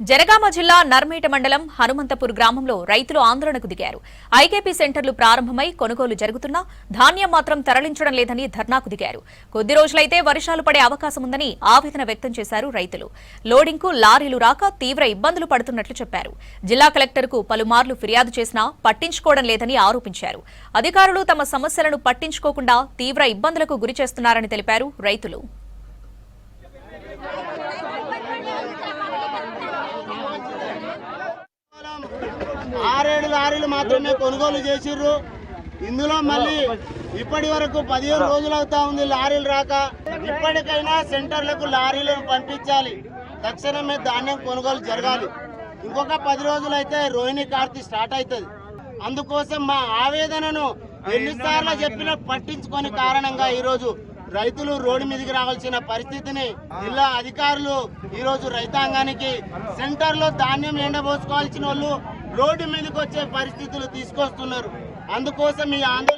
జనగామ జిల్లా నర్మేట మండలం హనుమంతపూర్ గ్రామంలో రైతులు ఆందోళనకు దిగారు. ఐకేపీ సెంటర్లు ప్రారంభమై కొనుగోలు జరుగుతున్నా ధాన్యం మాత్రం తరలించడం లేదని ధర్నాకు దిగారు. కొద్ది రోజులైతే వర్షాలు పడే అవకాశం ఉందని ఆవేదన వ్యక్తం చేశారు రైతులు. లోడింగ్కు లారీలు రాక తీవ్ర ఇబ్బందులు పడుతున్నట్లు చెప్పారు. జిల్లా కలెక్టర్కు పలుమార్లు ఫిర్యాదు చేసినా పట్టించుకోవడం లేదని ఆరోపించారు. అధికారులు తమ సమస్యలను పట్టించుకోకుండా తీవ్ర ఇబ్బందులకు గురిచేస్తున్నారని తెలిపారు రైతులు. ఆరేడు లారీలు మాత్రమే కొనుగోలు చేసిర్రు. ఇందులో మళ్ళీ ఇప్పటి వరకు 15 రోజులు అవుతా ఉంది లారీలు రాక. ఇప్పటికైనా సెంటర్లకు లారీలను పంపించాలి. తక్షణమే ధాన్యం కొనుగోలు జరగాలి. ఇంకొక 10 రోజులు అయితే రోహిణి కార్తీ స్టార్ట్ అవుతుంది. అందుకోసం మా ఆవేదనను ఎన్నిసార్లు చెప్పినా పట్టించుకొని కారణంగా ఈరోజు రైతులు రోడ్డు మీదకి రావాల్సిన పరిస్థితిని జిల్లా అధికారులు ఈరోజు రైతాంగానికి సెంటర్లో ధాన్యం ఎండబోసుకోవాల్సిన వాళ్ళు రోడ్డు మీదకి వచ్చే పరిస్థితులు తీసుకొస్తున్నారు. అందుకోసం ఈ ఆందోళన